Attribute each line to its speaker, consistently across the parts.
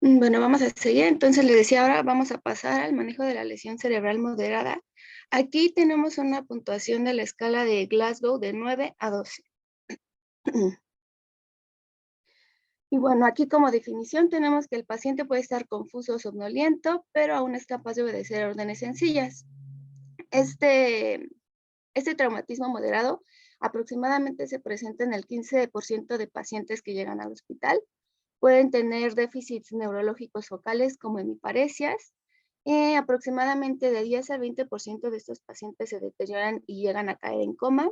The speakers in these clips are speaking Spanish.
Speaker 1: Bueno, vamos a seguir. Entonces, les decía, ahora vamos a pasar al manejo de la lesión cerebral moderada. Aquí tenemos una puntuación de la escala de Glasgow de 9 a 12. Y bueno, aquí como definición tenemos que el paciente puede estar confuso o somnoliento, pero aún es capaz de obedecer órdenes sencillas. Este traumatismo moderado aproximadamente se presenta en el 15% de pacientes que llegan al hospital. Pueden tener déficits neurológicos focales como hemiparesias. Aproximadamente de 10 al 20% de estos pacientes se deterioran y llegan a caer en coma.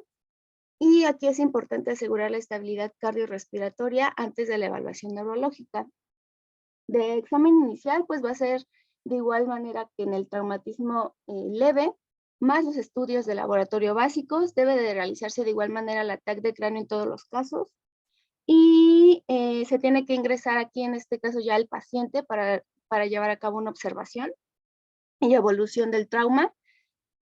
Speaker 1: Y aquí es importante asegurar la estabilidad cardiorrespiratoria antes de la evaluación neurológica. De examen inicial, pues va a ser de igual manera que en el traumatismo leve, más los estudios de laboratorio básicos. Debe de realizarse de igual manera el TAC de cráneo en todos los casos. Y se tiene que ingresar aquí, en este caso ya el paciente, para llevar a cabo una observación y evolución del trauma.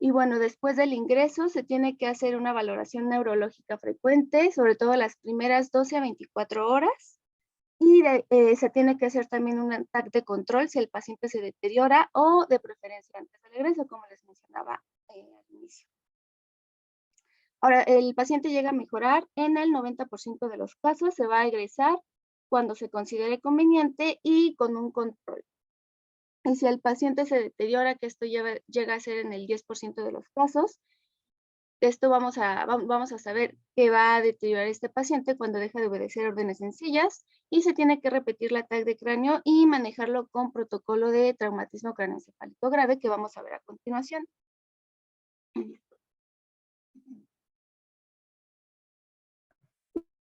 Speaker 1: Y bueno, después del ingreso se tiene que hacer una valoración neurológica frecuente, sobre todo las primeras 12 a 24 horas. Y se tiene que hacer también un TAC de control si el paciente se deteriora o de preferencia antes del egreso, como les mencionaba al inicio. Ahora, el paciente llega a mejorar en el 90% de los casos, se va a egresar cuando se considere conveniente y con un control. Y si el paciente se deteriora, que esto llega a ser en el 10% de los casos, esto vamos a saber que va a deteriorar este paciente cuando deja de obedecer órdenes sencillas y se tiene que repetir la TAC de cráneo y manejarlo con protocolo de traumatismo craneoencefálico grave que vamos a ver a continuación.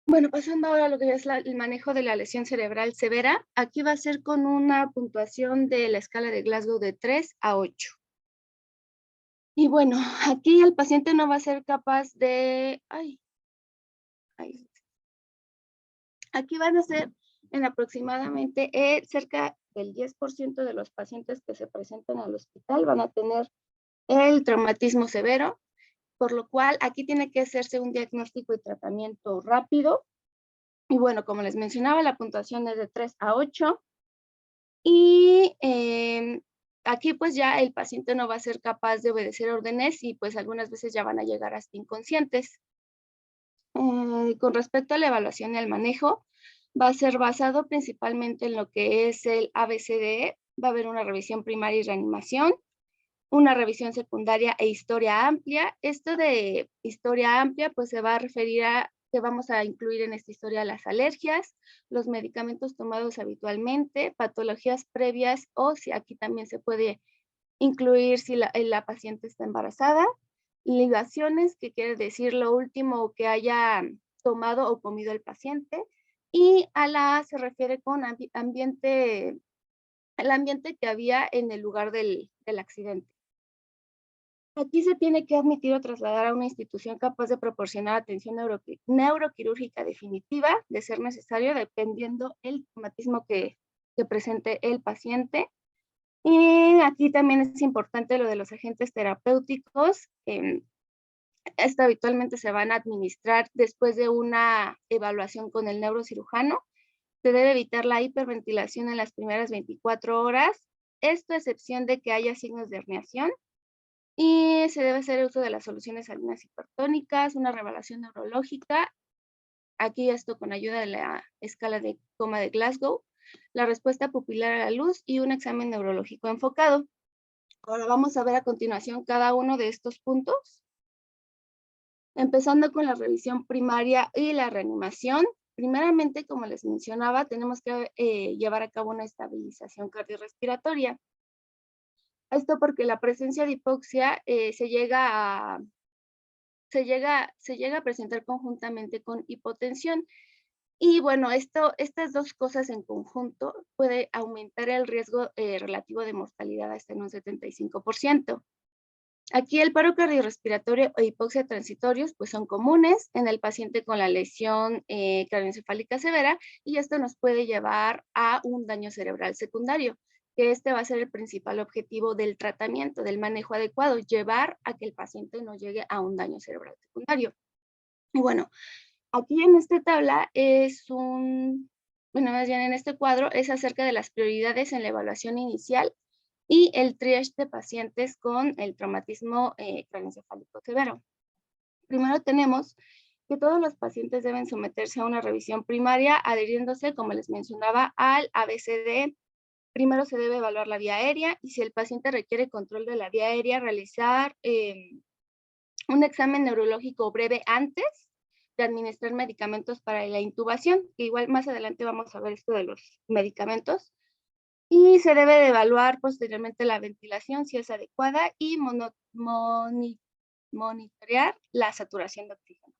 Speaker 1: Bueno, pasando ahora a lo que es el manejo de la lesión cerebral severa, aquí va a ser con una puntuación de la escala de Glasgow de 3 a 8. Y bueno, aquí el paciente no va a ser capaz de... Aquí van a ser en aproximadamente cerca del 10% de los pacientes que se presentan al hospital van a tener el traumatismo severo, por lo cual aquí tiene que hacerse un diagnóstico y tratamiento rápido. Y bueno, como les mencionaba, la puntuación es de 3 a 8. Y aquí pues ya el paciente no va a ser capaz de obedecer órdenes y pues algunas veces ya van a llegar hasta inconscientes. Con respecto a la evaluación y al manejo, va a ser basado principalmente en lo que es el ABCDE. Va a haber una revisión primaria y reanimación, una revisión secundaria e historia amplia. Esto de historia amplia pues se va a referir a que vamos a incluir en esta historia las alergias, los medicamentos tomados habitualmente, patologías previas o si aquí también se puede incluir si la paciente está embarazada, ligaciones, que quiere decir lo último que haya tomado o comido el paciente, y a la A se refiere con ambiente, el ambiente que había en el lugar del accidente. Aquí se tiene que admitir o trasladar a una institución capaz de proporcionar atención neuroquirúrgica definitiva, de ser necesario, dependiendo el traumatismo que presente el paciente. Y aquí también es importante lo de los agentes terapéuticos. Esto habitualmente se van a administrar después de una evaluación con el neurocirujano. Se debe evitar la hiperventilación en las primeras 24 horas, esto a excepción de que haya signos de herniación. Y se debe hacer uso de las soluciones salinas hipertónicas, una revelación neurológica, aquí esto con ayuda de la escala de coma de Glasgow, la respuesta pupilar a la luz y un examen neurológico enfocado. Ahora vamos a ver a continuación cada uno de estos puntos. Empezando con la revisión primaria y la reanimación. Primeramente, como les mencionaba, tenemos que llevar a cabo una estabilización cardiorrespiratoria. Esto porque la presencia de hipoxia se llega a presentar conjuntamente con hipotensión. Y bueno, estas dos cosas en conjunto puede aumentar el riesgo relativo de mortalidad hasta en un 75%. Aquí el paro cardiorrespiratorio o hipoxia transitorios pues son comunes en el paciente con la lesión craneoencefálica severa y esto nos puede llevar a un daño cerebral secundario. que este va a ser el principal objetivo del tratamiento, del manejo adecuado, llevar a que el paciente no llegue a un daño cerebral secundario. Y bueno, aquí en esta tabla más bien en este cuadro es acerca de las prioridades en la evaluación inicial y el triage de pacientes con el traumatismo craneoencefálico severo. Primero tenemos que todos los pacientes deben someterse a una revisión primaria adhiriéndose, como les mencionaba, al ABCD. Primero se debe evaluar la vía aérea y si el paciente requiere control de la vía aérea, realizar un examen neurológico breve antes de administrar medicamentos para la intubación, que igual más adelante vamos a ver esto de los medicamentos. Y se debe de evaluar posteriormente la ventilación si es adecuada y monitorear la saturación de oxígeno.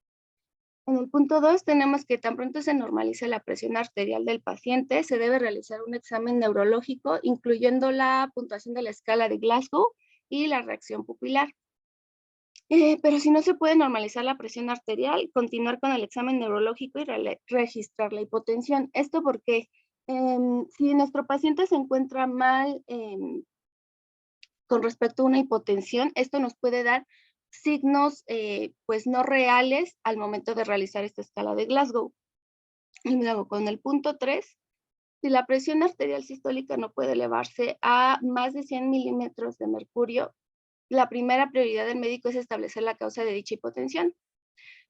Speaker 1: En el punto 2 tenemos que tan pronto se normalice la presión arterial del paciente, se debe realizar un examen neurológico, incluyendo la puntuación de la escala de Glasgow y la reacción pupilar. Pero si no se puede normalizar la presión arterial, continuar con el examen neurológico y registrar la hipotensión. Esto porque si nuestro paciente se encuentra mal con respecto a una hipotensión, esto nos puede dar signos pues no reales al momento de realizar esta escala de Glasgow. Y luego con el punto 3, si la presión arterial sistólica no puede elevarse a más de 100 milímetros de mercurio, la primera prioridad del médico es establecer la causa de dicha hipotensión.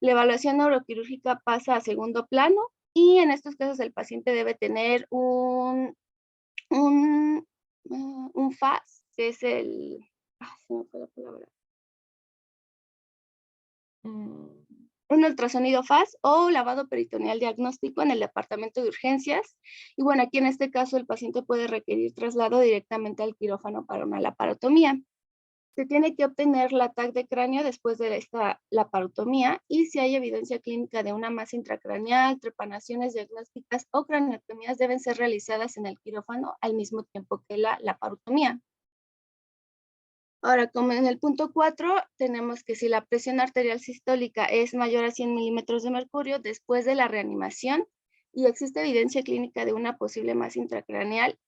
Speaker 1: La evaluación neuroquirúrgica pasa a segundo plano y en estos casos el paciente debe tener un FAS, que es el... se me fue la palabra. Un ultrasonido FAS o lavado peritoneal diagnóstico en el departamento de urgencias. Y bueno, aquí en este caso el paciente puede requerir traslado directamente al quirófano para una laparotomía. Se tiene que obtener la TAC de cráneo después de esta laparotomía y si hay evidencia clínica de una masa intracraneal, trepanaciones diagnósticas o craniotomías deben ser realizadas en el quirófano al mismo tiempo que la laparotomía. Ahora, como en el punto 4, tenemos que si la presión arterial sistólica es mayor a 100 milímetros de mercurio después de la reanimación y existe evidencia clínica de una posible masa intracraneal,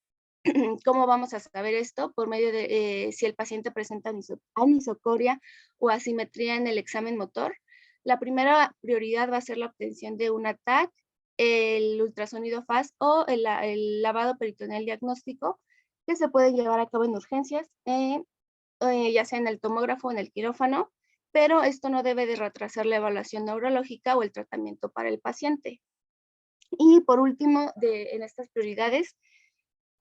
Speaker 1: ¿cómo vamos a saber esto? Por medio de si el paciente presenta anisocoria o asimetría en el examen motor. La primera prioridad va a ser la obtención de una TAC, el ultrasonido FAS o el lavado peritoneal diagnóstico que se puede llevar a cabo en urgencias, ya sea en el tomógrafo o en el quirófano, pero esto no debe de retrasar la evaluación neurológica o el tratamiento para el paciente. Y por último, en estas prioridades,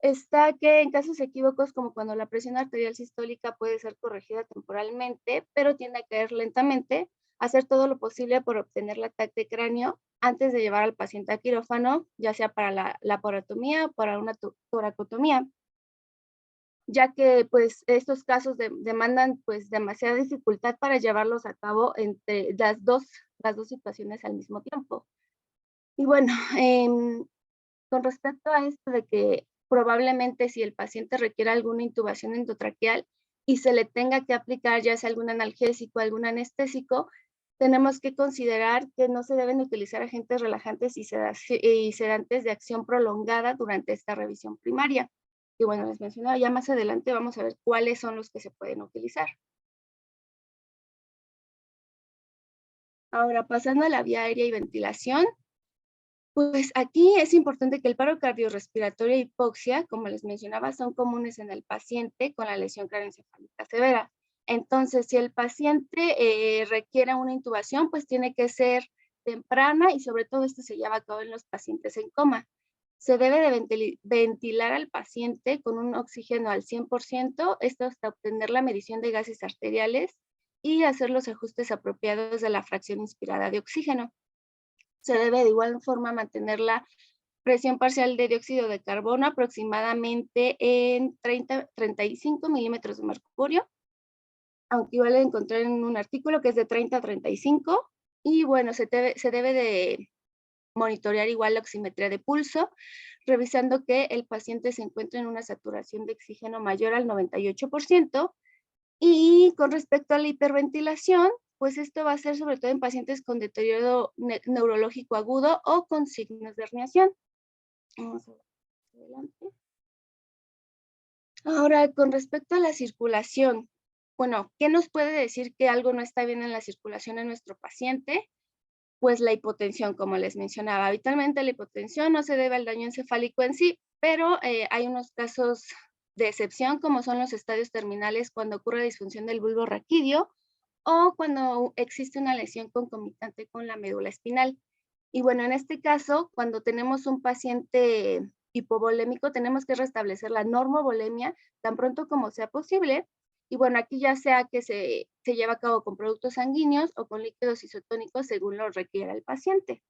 Speaker 1: está que en casos equívocos, como cuando la presión arterial sistólica puede ser corregida temporalmente, pero tiende a caer lentamente, hacer todo lo posible por obtener la TAC de cráneo antes de llevar al paciente a quirófano, ya sea para la laparotomía o para una toracotomía, ya que pues estos casos demandan pues demasiada dificultad para llevarlos a cabo entre las dos situaciones al mismo tiempo. Y bueno, con respecto a esto de que probablemente si el paciente requiere alguna intubación endotraqueal y se le tenga que aplicar ya sea algún analgésico, algún anestésico, tenemos que considerar que no se deben utilizar agentes relajantes y sedantes de acción prolongada durante esta revisión primaria. Y bueno, les mencionaba, ya más adelante vamos a ver cuáles son los que se pueden utilizar. Ahora, pasando a la vía aérea y ventilación, pues aquí es importante que el paro cardiorrespiratorio e hipoxia, como les mencionaba, son comunes en el paciente con la lesión craneoencefálica severa. Entonces, si el paciente requiere una intubación, pues tiene que ser temprana y sobre todo esto se lleva a cabo en los pacientes en coma. Se debe de ventilar al paciente con un oxígeno al 100%, esto hasta obtener la medición de gases arteriales y hacer los ajustes apropiados de la fracción inspirada de oxígeno. Se debe de igual forma mantener la presión parcial de dióxido de carbono aproximadamente en 35 milímetros de mercurio, aunque igual encontré en un artículo que es de 30 a 35, y bueno, se debe de monitorear igual la oximetría de pulso, revisando que el paciente se encuentre en una saturación de oxígeno mayor al 98%, y con respecto a la hiperventilación, pues esto va a ser sobre todo en pacientes con deterioro neurológico agudo o con signos de herniación. Vamos a ver adelante. Ahora, con respecto a la circulación, bueno, ¿qué nos puede decir que algo no está bien en la circulación en nuestro paciente? Pues la hipotensión, como les mencionaba. Habitualmente la hipotensión no se debe al daño encefálico en sí, pero hay unos casos de excepción, como son los estadios terminales cuando ocurre disfunción del bulbo raquídeo o cuando existe una lesión concomitante con la médula espinal. Y bueno, en este caso, cuando tenemos un paciente hipovolémico, tenemos que restablecer la normovolemia tan pronto como sea posible. Y bueno, aquí ya sea que se lleva a cabo con productos sanguíneos o con líquidos isotónicos según lo requiera el paciente.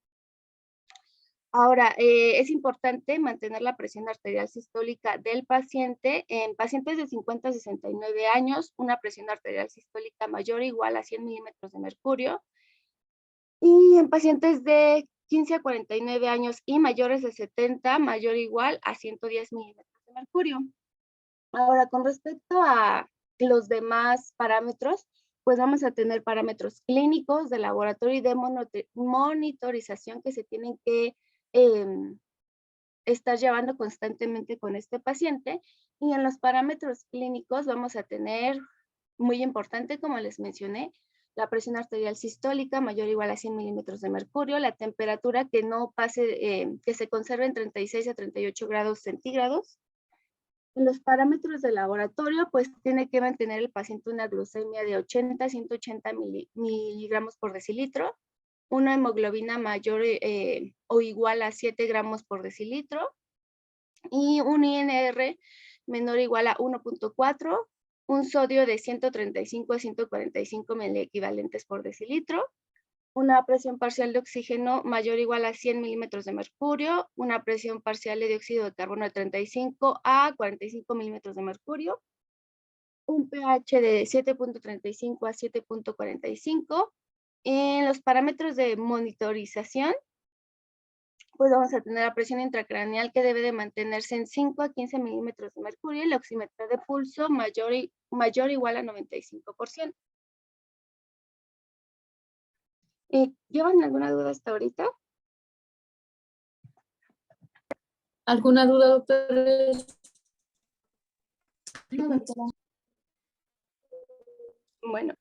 Speaker 1: Ahora, es importante mantener la presión arterial sistólica del paciente. En pacientes de 50 a 69 años, una presión arterial sistólica mayor o igual a 100 milímetros de mercurio. Y en pacientes de 15 a 49 años y mayores de 70, mayor o igual a 110 milímetros de mercurio. Ahora, con respecto a los demás parámetros, pues vamos a tener parámetros clínicos de laboratorio y de monitorización que se tienen que estar llevando constantemente con este paciente. Y en los parámetros clínicos vamos a tener, muy importante, como les mencioné, la presión arterial sistólica mayor o igual a 100 milímetros de mercurio, la temperatura que no pase, que se conserve en 36 a 38 grados centígrados. En los parámetros de laboratorio, pues tiene que mantener el paciente una glucemia de 80 a 180 miligramos por decilitro, una hemoglobina mayor o igual a 7 gramos por decilitro y un INR menor o igual a 1.4, un sodio de 135 a 145 miliequivalentes por decilitro, una presión parcial de oxígeno mayor o igual a 100 milímetros de mercurio, una presión parcial de dióxido de carbono de 35 a 45 milímetros de mercurio, un pH de 7.35 a 7.45. En los parámetros de monitorización, pues vamos a tener la presión intracraneal que debe de mantenerse en 5 a 15 milímetros de mercurio y la oximetría de pulso mayor o igual a 95%. ¿Llevan alguna duda hasta ahorita?
Speaker 2: ¿Alguna duda, doctor?
Speaker 1: Bueno,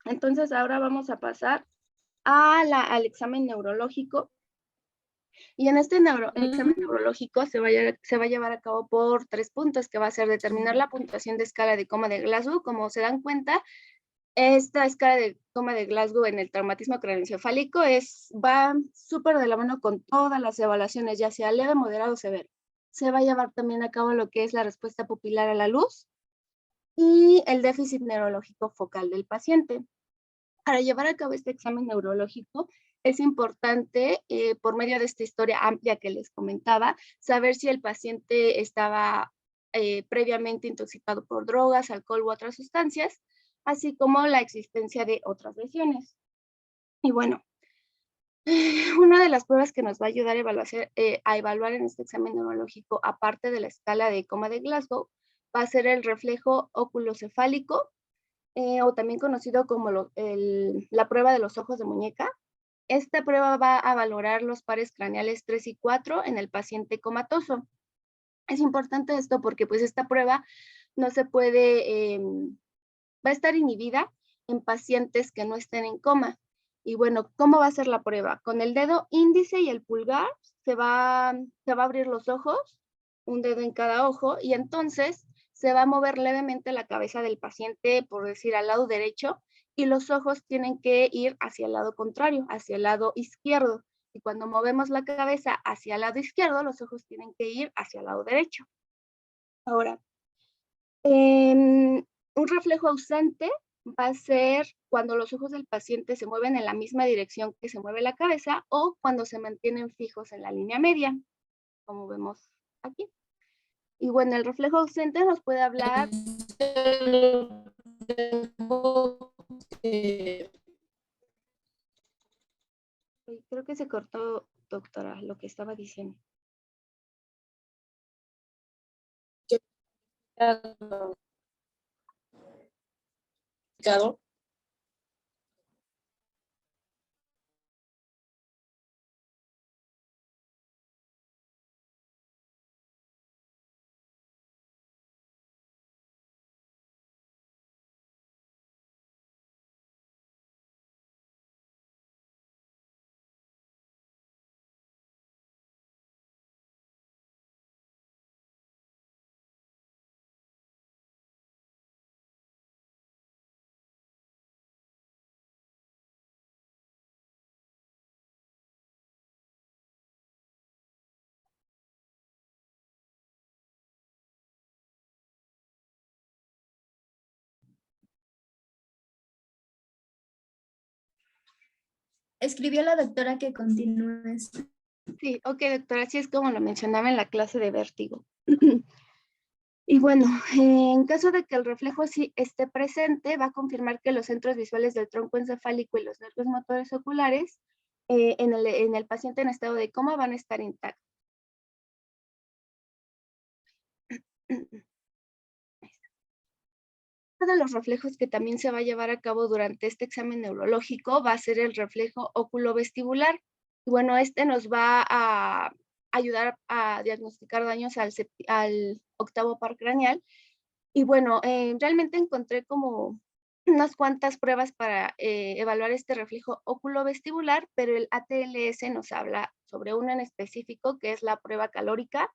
Speaker 1: entonces ahora vamos a pasar al examen neurológico. Y en este examen neurológico se va a llevar a cabo por 3 puntos, que va a ser determinar la puntuación de escala de coma de Glasgow. Como se dan cuenta, esta escala de coma de Glasgow en el traumatismo craneoencefálico va súper de la mano con todas las evaluaciones, ya sea leve, moderado o severo. Se va a llevar también a cabo lo que es la respuesta pupilar a la luz y el déficit neurológico focal del paciente. Para llevar a cabo este examen neurológico, es importante, por medio de esta historia amplia que les comentaba, saber si el paciente estaba previamente intoxicado por drogas, alcohol u otras sustancias, así como la existencia de otras lesiones. Y bueno, una de las pruebas que nos va a ayudar a evaluar en este examen neurológico, aparte de la escala de coma de Glasgow, va a ser el reflejo oculocefálico, o también conocido como la prueba de los ojos de muñeca. Esta prueba va a valorar los pares craneales 3 y 4 en el paciente comatoso. Es importante esto porque pues esta prueba no se puede, va a estar inhibida en pacientes que no estén en coma. Y bueno, ¿cómo va a ser la prueba? Con el dedo índice y el pulgar se va a abrir los ojos, un dedo en cada ojo, y entonces se va a mover levemente la cabeza del paciente, por decir, al lado derecho, y los ojos tienen que ir hacia el lado contrario, hacia el lado izquierdo. Y cuando movemos la cabeza hacia el lado izquierdo, los ojos tienen que ir hacia el lado derecho. Ahora, un reflejo ausente va a ser cuando los ojos del paciente se mueven en la misma dirección que se mueve la cabeza o cuando se mantienen fijos en la línea media, como vemos aquí. Y bueno, el reflejo ausente nos puede hablar. Creo que se cortó, doctora, lo que estaba diciendo.
Speaker 3: Escribió la doctora que continúes.
Speaker 1: Sí, ok, doctora, así es como lo mencionaba en la clase de vértigo. Y bueno, en caso de que el reflejo sí esté presente, va a confirmar que los centros visuales del tronco encefálico y los nervios motores oculares en el paciente en estado de coma van a estar intactos. Uno de los reflejos que también se va a llevar a cabo durante este examen neurológico va a ser el reflejo oculovestibular. Y bueno, este nos va a ayudar a diagnosticar daños al octavo par craneal. Y bueno, realmente encontré como unas cuantas pruebas para evaluar este reflejo oculovestibular, pero el ATLS nos habla sobre uno en específico, que es la prueba calórica.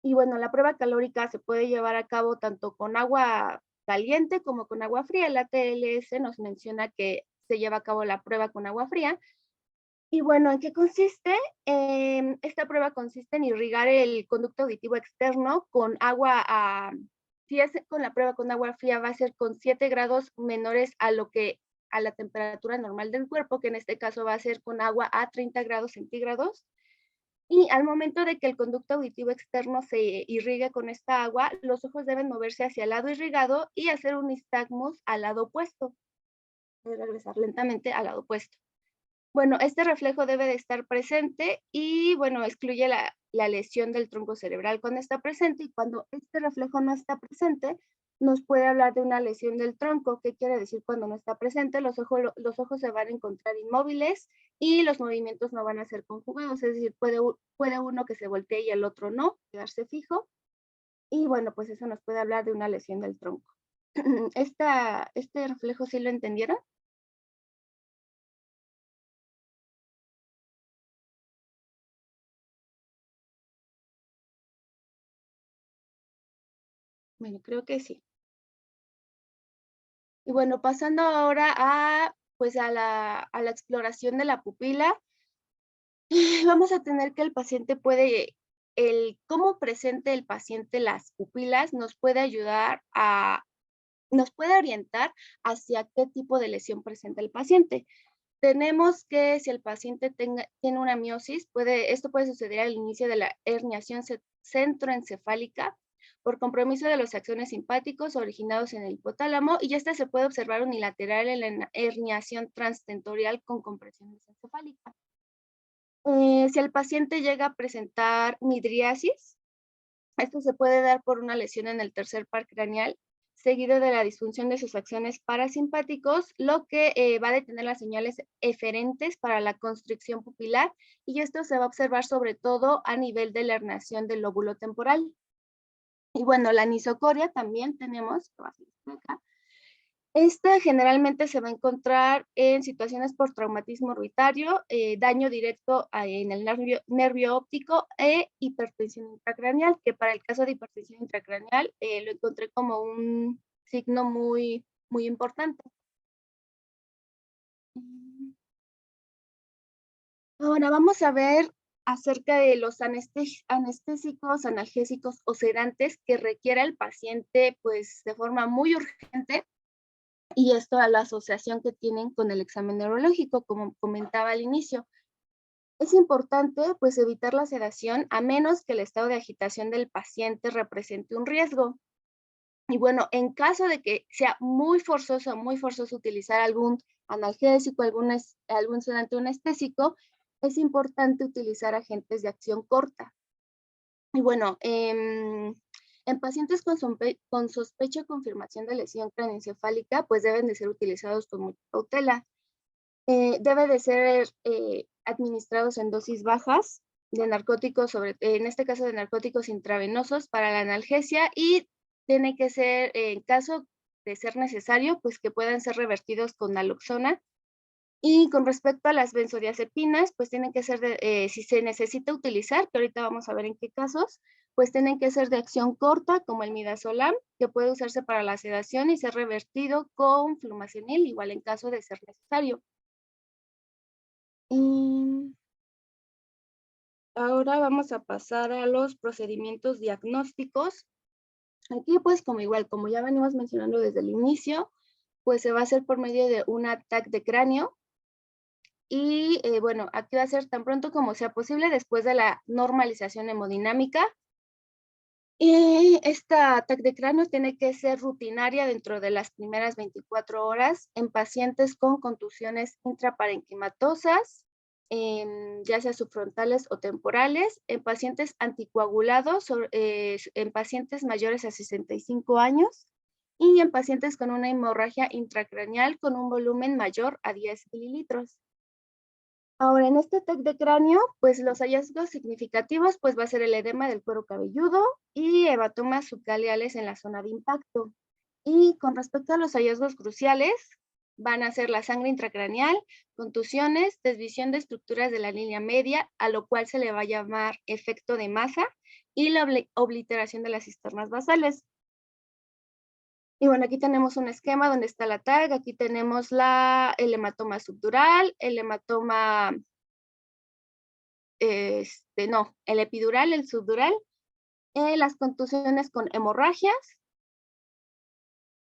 Speaker 1: Y bueno, la prueba calórica se puede llevar a cabo tanto con agua caliente como con agua fría. El ATLS nos menciona que se lleva a cabo la prueba con agua fría. Y bueno, ¿en qué consiste? Esta prueba consiste en irrigar el conducto auditivo externo con agua si es con la prueba con agua fría, va a ser con 7 grados menores a la temperatura normal del cuerpo, que en este caso va a ser con agua a 30 grados centígrados. Y al momento de que el conducto auditivo externo se irrigue con esta agua, los ojos deben moverse hacia el lado irrigado y hacer un nistagmus al lado opuesto. Regresar lentamente al lado opuesto. Bueno, este reflejo debe de estar presente y, bueno, excluye la lesión del tronco cerebral cuando está presente, y cuando este reflejo no está presente, nos puede hablar de una lesión del tronco. ¿Qué quiere decir cuando no está presente? Los ojos se van a encontrar inmóviles y los movimientos no van a ser conjugados, es decir, puede uno que se voltee y el otro no, quedarse fijo. Y bueno, pues eso nos puede hablar de una lesión del tronco. ¿Este reflejo sí lo entendieron? Bueno, creo que sí. Y bueno, pasando ahora pues a la exploración de la pupila, vamos a tener que el paciente cómo presente el paciente las pupilas nos puede ayudar nos puede orientar hacia qué tipo de lesión presenta el paciente. Tenemos que si el paciente tiene una miosis, esto puede suceder al inicio de la herniación centroencefálica por compromiso de los axones simpáticos originados en el hipotálamo, y esta se puede observar unilateral en la herniación transtentorial con compresión encefálica. Si el paciente llega a presentar midriasis, esto se puede dar por una lesión en el tercer par craneal, seguido de la disfunción de sus axones parasimpáticos, lo que va a detener las señales eferentes para la constricción pupilar, y esto se va a observar sobre todo a nivel de la herniación del lóbulo temporal. Y bueno, la anisocoria también tenemos, esta generalmente se va a encontrar en situaciones por traumatismo orbitario, daño directo en el nervio óptico e hipertensión intracraneal, que para el caso de hipertensión intracraneal lo encontré como un signo muy, muy importante. Ahora vamos a ver acerca de los anestésicos, analgésicos o sedantes que requiera el paciente pues de forma muy urgente, y esto a la asociación que tienen con el examen neurológico, como comentaba al inicio. Es importante pues evitar la sedación a menos que el estado de agitación del paciente represente un riesgo. Y bueno, en caso de que sea muy forzoso utilizar algún analgésico, algún sedante anestésico, es importante utilizar agentes de acción corta. Y bueno, en pacientes con sospecha o confirmación de lesión craneoencefálica, pues deben de ser utilizados con mucha cautela. Debe de ser administrados en dosis bajas de narcóticos, en este caso de narcóticos intravenosos para la analgesia, y tiene que ser, en caso de ser necesario, pues que puedan ser revertidos con naloxona. Y con respecto a las benzodiazepinas, pues tienen que ser, si se necesita utilizar, que ahorita vamos a ver en qué casos, pues tienen que ser de acción corta, como el midazolam, que puede usarse para la sedación y ser revertido con flumacenil, igual en caso de ser necesario. Y ahora vamos a pasar a los procedimientos diagnósticos. Aquí pues como ya venimos mencionando desde el inicio, pues se va a hacer por medio de un TAC de cráneo. Y bueno, aquí va a ser tan pronto como sea posible después de la normalización hemodinámica. Y esta TAC de cráneo tiene que ser rutinaria dentro de las primeras 24 horas en pacientes con contusiones intraparenquimatosas, ya sea subfrontales o temporales, en pacientes anticoagulados, en pacientes mayores a 65 años y en pacientes con una hemorragia intracraneal con un volumen mayor a 10 mililitros. Ahora, en este TAC de cráneo, pues los hallazgos significativos, pues va a ser el edema del cuero cabelludo y hematomas subclaviales en la zona de impacto. Y con respecto a los hallazgos cruciales, van a ser la sangre intracraneal, contusiones, desvisión de estructuras de la línea media, a lo cual se le va a llamar efecto de masa, y la obliteración de las cisternas basales. Y bueno, aquí tenemos un esquema donde está la TAC, aquí tenemos el hematoma subdural, el hematoma, el epidural, el subdural, las contusiones con hemorragias,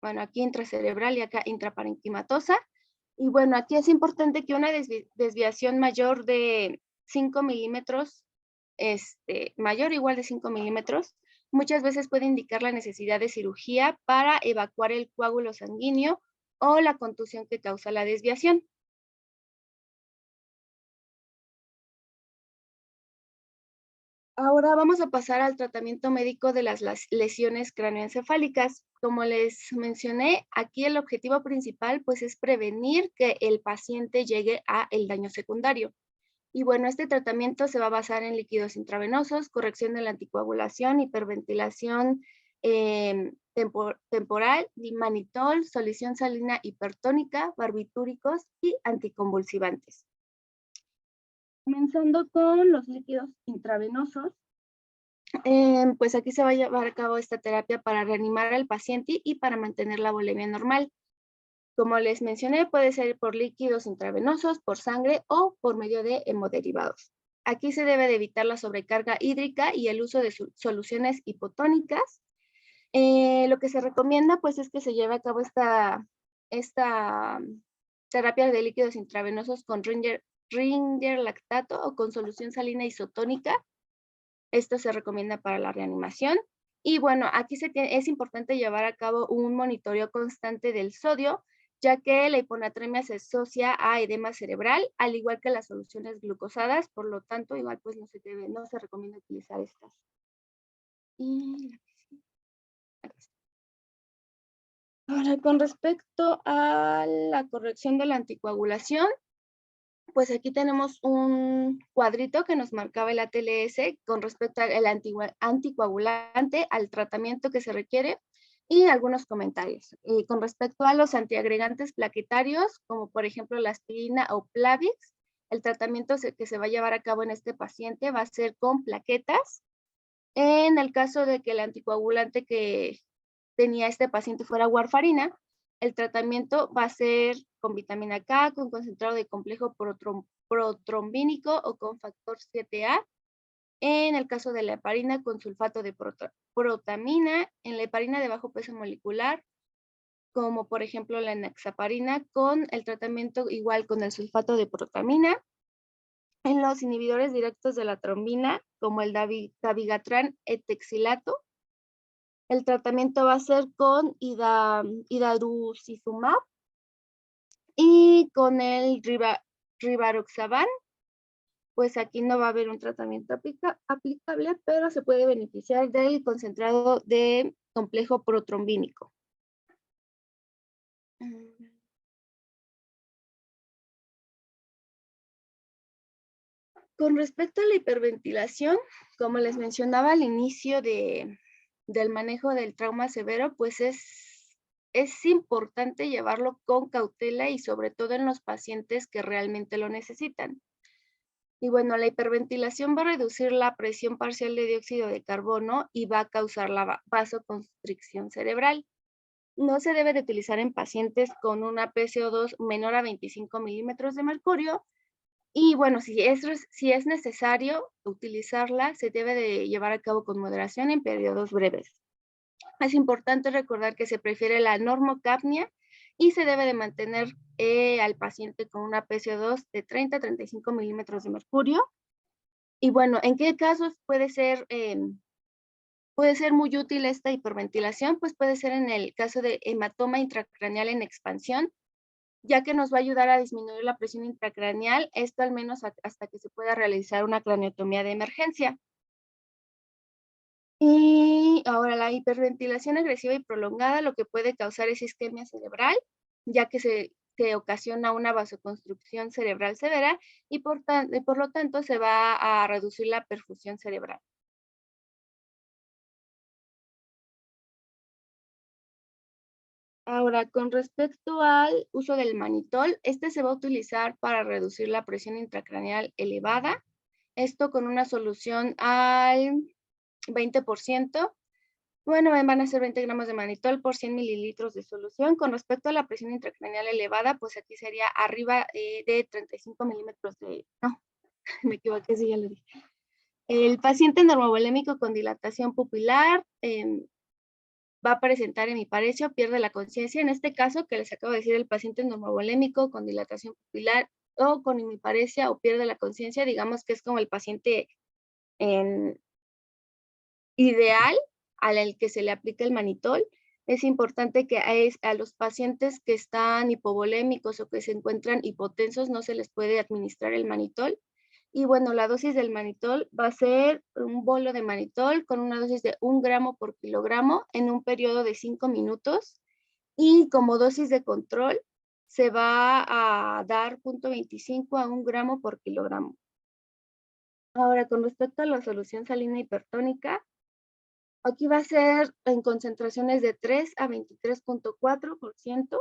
Speaker 1: bueno, aquí intracerebral y acá intraparenquimatosa. Y bueno, aquí es importante que una desviación mayor de 5 milímetros, mayor o igual de 5 milímetros, muchas veces puede indicar la necesidad de cirugía para evacuar el coágulo sanguíneo o la contusión que causa la desviación. Ahora vamos a pasar al tratamiento médico de las lesiones cráneoencefálicas. Como les mencioné, aquí el objetivo principal pues es prevenir que el paciente llegue a el daño secundario. Y bueno, este tratamiento se va a basar en líquidos intravenosos, corrección de la anticoagulación, hiperventilación temporal, manitol, solución salina hipertónica, barbitúricos y anticonvulsivantes. Comenzando con los líquidos intravenosos, pues aquí se va a llevar a cabo esta terapia para reanimar al paciente y para mantener la volemia normal. Como les mencioné, puede ser por líquidos intravenosos, por sangre o por medio de hemoderivados. Aquí se debe de evitar la sobrecarga hídrica y el uso de soluciones hipotónicas. Lo que se recomienda pues es que se lleve a cabo esta terapia de líquidos intravenosos con Ringer lactato o con solución salina isotónica. Esto se recomienda para la reanimación. Y bueno, aquí es importante llevar a cabo un monitoreo constante del sodio, ya que la hiponatremia se asocia a edema cerebral, al igual que las soluciones glucosadas, por lo tanto, igual pues no se recomienda utilizar estas. Ahora, con respecto a la corrección de la anticoagulación, pues aquí tenemos un cuadrito que nos marcaba el ATLS con respecto al anticoagulante, al tratamiento que se requiere y algunos comentarios. Con respecto a los antiagregantes plaquetarios, como por ejemplo la aspirina o Plavix, el tratamiento que se va a llevar a cabo en este paciente va a ser con plaquetas. En el caso de que el anticoagulante que tenía este paciente fuera warfarina, el tratamiento va a ser con vitamina K, con concentrado de complejo protrombínico o con factor 7A. En el caso de la heparina, con sulfato de protamina. En la heparina de bajo peso molecular, como por ejemplo la enoxaparina, con el tratamiento igual con el sulfato de protamina. En los inhibidores directos de la trombina, como el dabigatran etoxilato, el tratamiento va a ser con idarucizumab y con el rivaroxaban, pues aquí no va a haber un tratamiento aplicable, pero se puede beneficiar del concentrado de complejo protrombínico. Con respecto a la hiperventilación, como les mencionaba al inicio del manejo del trauma severo, pues es importante llevarlo con cautela y sobre todo en los pacientes que realmente lo necesitan. Y bueno, la hiperventilación va a reducir la presión parcial de dióxido de carbono y va a causar la vasoconstricción cerebral. No se debe de utilizar en pacientes con una PCO2 menor a 25 milímetros de mercurio. Y bueno, si es necesario utilizarla, se debe de llevar a cabo con moderación en periodos breves. Es importante recordar que se prefiere la normocapnia, y se debe de mantener al paciente con una PCO2 de 30 a 35 milímetros de mercurio. Y bueno, ¿en qué casos puede ser muy útil esta hiperventilación? Pues puede ser en el caso de hematoma intracraneal en expansión, ya que nos va a ayudar a disminuir la presión intracraneal, esto al menos hasta que se pueda realizar una craniotomía de emergencia. Y ahora la hiperventilación agresiva y prolongada lo que puede causar es isquemia cerebral, ya que se ocasiona una vasoconstricción cerebral severa y por lo tanto se va a reducir la perfusión cerebral. Ahora, con respecto al uso del manitol, este se va a utilizar para reducir la presión intracraneal elevada, esto con una solución al 20%. Bueno, van a ser 20 gramos de manitol por 100 mililitros de solución. Con respecto a la presión intracraneal elevada, pues aquí sería arriba de 35 milímetros de... No, me equivoqué, sí, ya lo dije. El paciente normovolémico con dilatación pupilar va a presentar hemiparesia o pierde la conciencia. En este caso, que les acabo de decir, el paciente normovolémico con dilatación pupilar o con hemiparesia o pierde la conciencia, digamos que es como el paciente ideal al que se le aplica el manitol. Es importante que a los pacientes que están hipovolémicos o que se encuentran hipotensos no se les puede administrar el manitol. Y bueno, la dosis del manitol va a ser un bolo de manitol con una dosis de 1 gramo por kilogramo en un periodo de 5 minutos. Y como dosis de control se va a dar 0.25 a 1 gramo por kilogramo. Ahora, con respecto a la solución salina hipertónica, aquí va a ser en concentraciones de 3 a 23.4%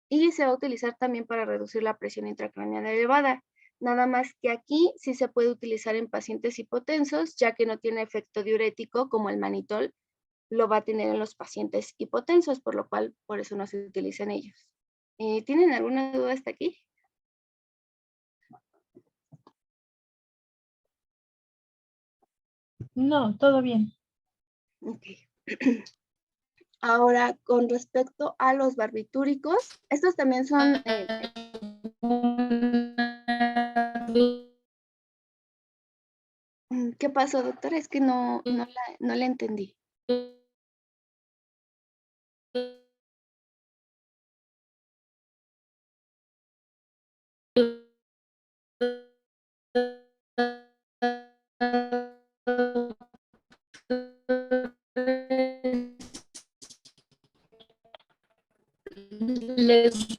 Speaker 1: y se va a utilizar también para reducir la presión intracraneal elevada. Nada más que aquí sí se puede utilizar en pacientes hipotensos, ya que no tiene efecto diurético como el manitol lo va a tener en los pacientes hipotensos, por lo cual por eso no se utiliza en ellos. ¿Tienen alguna duda hasta aquí?
Speaker 2: No, todo bien.
Speaker 1: Ok. Ahora, con respecto a los barbitúricos, estos también son... ¿Qué pasó, doctora? Es que no la entendí.
Speaker 2: Les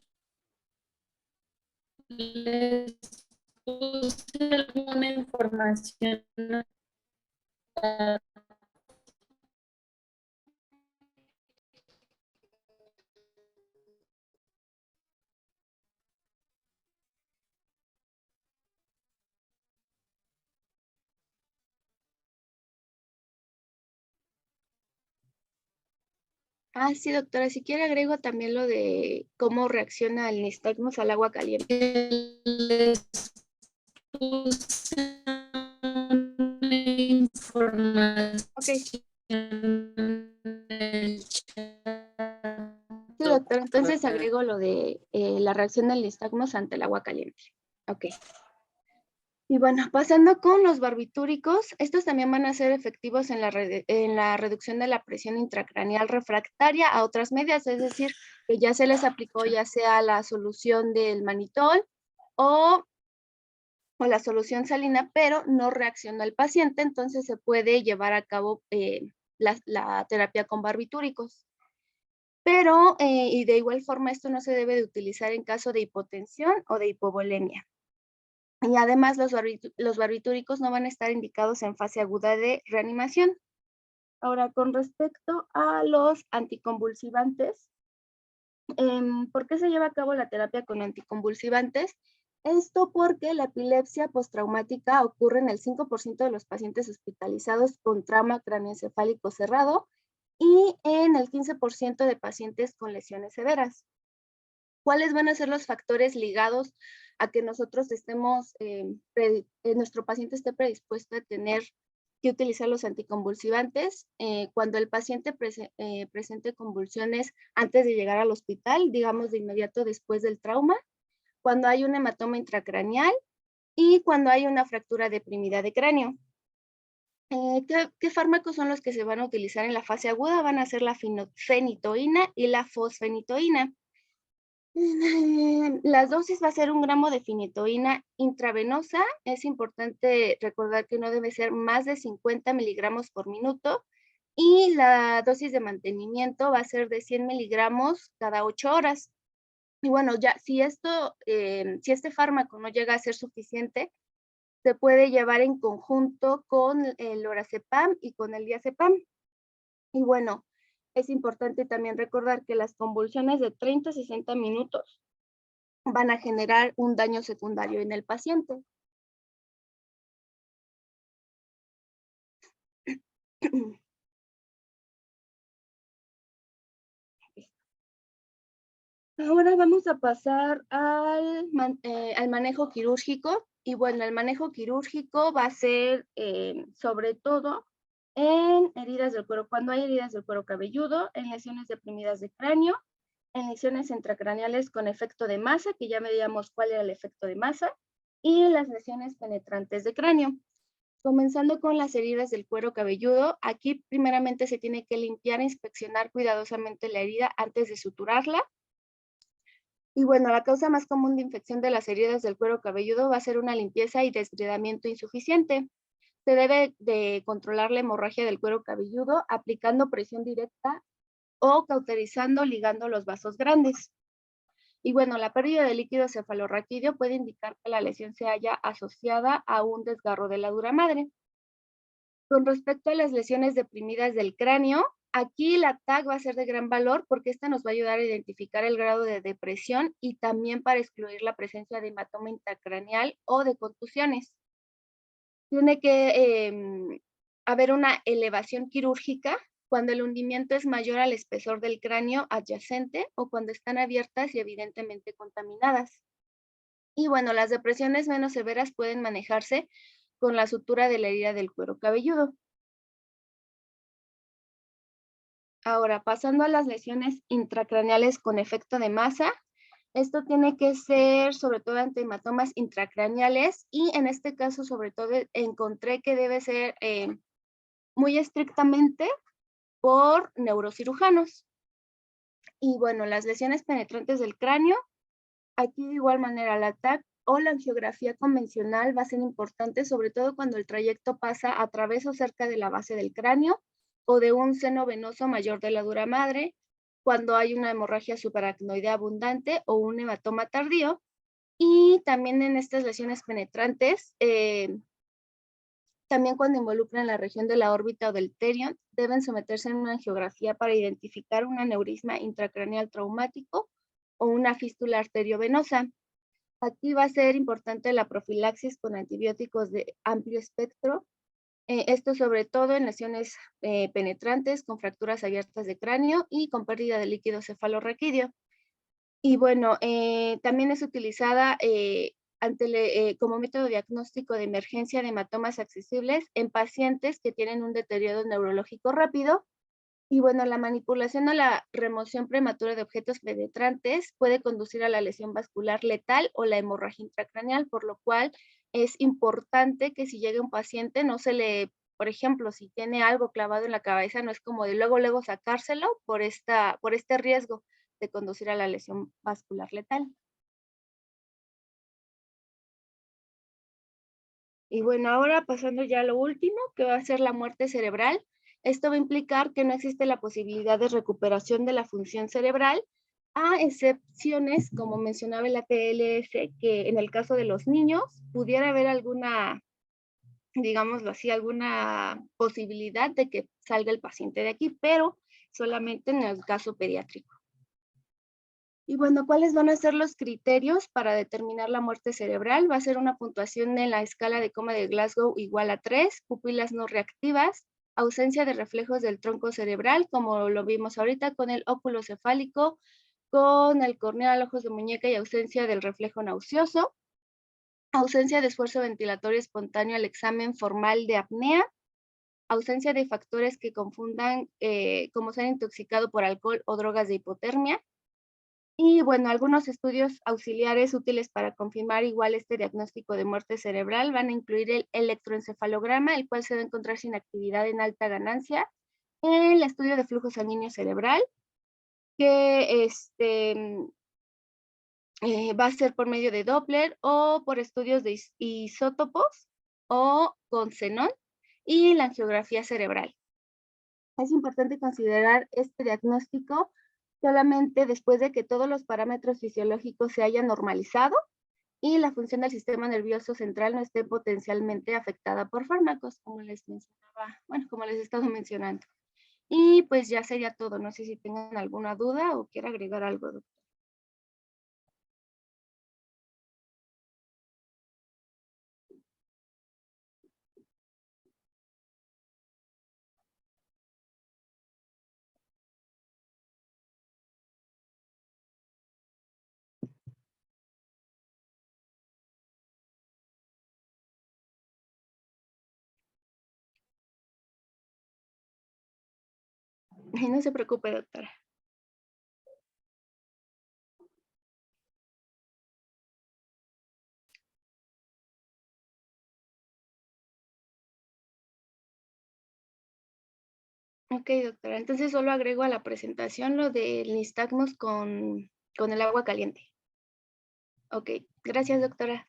Speaker 2: puse alguna información.
Speaker 1: Ah, sí, doctora, si quiere agrego también lo de cómo reacciona el nistagmus al agua caliente.
Speaker 2: Les puse una información.
Speaker 1: Ok. Sí, doctora, entonces agrego lo de la reacción del nistagmus ante el agua caliente. Ok. Y bueno, pasando con los barbitúricos, estos también van a ser efectivos en la reducción de la presión intracraneal refractaria a otras medidas, es decir, que ya se les aplicó ya sea la solución del manitol o la solución salina, pero no reaccionó el paciente, entonces se puede llevar a cabo la terapia con barbitúricos. Pero, y de igual forma, esto no se debe de utilizar en caso de hipotensión o de hipovolemia. Y además los barbitúricos no van a estar indicados en fase aguda de reanimación. Ahora, con respecto a los anticonvulsivantes, ¿por qué se lleva a cabo la terapia con anticonvulsivantes? Esto porque la epilepsia postraumática ocurre en el 5% de los pacientes hospitalizados con trauma craneoencefálico cerrado y en el 15% de pacientes con lesiones severas. ¿Cuáles van a ser los factores ligados a que nosotros estemos, nuestro paciente esté predispuesto a tener que utilizar los anticonvulsivantes cuando el paciente presente convulsiones antes de llegar al hospital, digamos de inmediato después del trauma, cuando hay un hematoma intracraneal y cuando hay una fractura deprimida de cráneo. ¿Qué fármacos son los que se van a utilizar en la fase aguda? Van a ser la fenitoína y la fosfenitoína. Las dosis va a ser 1 gramo de fenitoína intravenosa. Es importante recordar que no debe ser más de 50 miligramos por minuto. Y la dosis de mantenimiento va a ser de 100 miligramos cada 8 horas. Y bueno, ya si este fármaco no llega a ser suficiente, se puede llevar en conjunto con el lorazepam y con el diazepam. Y bueno, es importante también recordar que las convulsiones de 30 a 60 minutos van a generar un daño secundario en el paciente. Ahora vamos a pasar al manejo quirúrgico. Y bueno, el manejo quirúrgico va a ser sobre todo en heridas del cuero, cuando hay heridas del cuero cabelludo, en lesiones deprimidas de cráneo, en lesiones intracraneales con efecto de masa, que ya veíamos cuál era el efecto de masa, y las lesiones penetrantes de cráneo. Comenzando con las heridas del cuero cabelludo, aquí primeramente se tiene que limpiar e inspeccionar cuidadosamente la herida antes de suturarla. Y bueno, la causa más común de infección de las heridas del cuero cabelludo va a ser una limpieza y desgredamiento insuficiente. Se debe de controlar la hemorragia del cuero cabelludo aplicando presión directa o cauterizando ligando los vasos grandes. Y bueno, la pérdida de líquido cefalorraquídeo puede indicar que la lesión se haya asociada a un desgarro de la dura madre. Con respecto a las lesiones deprimidas del cráneo, aquí la TAC va a ser de gran valor porque esta nos va a ayudar a identificar el grado de depresión y también para excluir la presencia de hematoma intracraneal o de contusiones. Tiene que haber una elevación quirúrgica cuando el hundimiento es mayor al espesor del cráneo adyacente o cuando están abiertas y evidentemente contaminadas. Y bueno, las depresiones menos severas pueden manejarse con la sutura de la herida del cuero cabelludo. Ahora, pasando a las lesiones intracraneales con efecto de masa, esto tiene que ser sobre todo ante hematomas intracraneales y en este caso sobre todo encontré que debe ser muy estrictamente por neurocirujanos. Y bueno, las lesiones penetrantes del cráneo, aquí de igual manera la TAC o la angiografía convencional va a ser importante, sobre todo cuando el trayecto pasa a través o cerca de la base del cráneo o de un seno venoso mayor de la dura madre, cuando hay una hemorragia subaracnoidea abundante o un hematoma tardío. Y también en estas lesiones penetrantes, también cuando involucran la región de la órbita o del terion, deben someterse a una angiografía para identificar un aneurisma intracraneal traumático o una fístula arteriovenosa. Aquí va a ser importante la profilaxis con antibióticos de amplio espectro, esto sobre todo en lesiones penetrantes con fracturas abiertas de cráneo y con pérdida de líquido cefalorraquídeo. Y bueno, también es utilizada como método diagnóstico de emergencia de hematomas accesibles en pacientes que tienen un deterioro neurológico rápido. Y bueno, la manipulación o la remoción prematura de objetos penetrantes puede conducir a la lesión vascular letal o la hemorragia intracraneal, por lo cual es importante que si llega un paciente no se le, por ejemplo, si tiene algo clavado en la cabeza, no es como de luego sacárselo por este riesgo de conducir a la lesión vascular letal. Y bueno, ahora pasando ya a lo último, que va a ser la muerte cerebral. Esto va a implicar que no existe la posibilidad de recuperación de la función cerebral, a excepciones, como mencionaba el ATLS, que en el caso de los niños pudiera haber alguna, digámoslo así, alguna posibilidad de que salga el paciente de aquí, pero solamente en el caso pediátrico. Y bueno, ¿cuáles van a ser los criterios para determinar la muerte cerebral? Va a ser una puntuación en la escala de coma de Glasgow igual a 3, pupilas no reactivas, ausencia de reflejos del tronco cerebral, como lo vimos ahorita con el óculo cefálico, con el corneal, ojos de muñeca y ausencia del reflejo nauseoso, ausencia de esfuerzo ventilatorio espontáneo al examen formal de apnea, ausencia de factores que confundan como ser intoxicado por alcohol o drogas de hipotermia. Y bueno, algunos estudios auxiliares útiles para confirmar igual este diagnóstico de muerte cerebral van a incluir el electroencefalograma, el cual se va a encontrar sin actividad en alta ganancia, el estudio de flujo sanguíneo cerebral, que va a ser por medio de Doppler o por estudios de isótopos o con xenón, y la angiografía cerebral. Es importante considerar este diagnóstico solamente después de que todos los parámetros fisiológicos se hayan normalizado y la función del sistema nervioso central no esté potencialmente afectada por fármacos, como les mencionaba, bueno, como les he estado mencionando. Y pues ya sería todo. No sé si tengan alguna duda o quiera agregar algo, doctor. No se preocupe, doctora. Ok, doctora. Entonces solo agrego a la presentación lo del nistagmus con el agua caliente. Ok, gracias, doctora.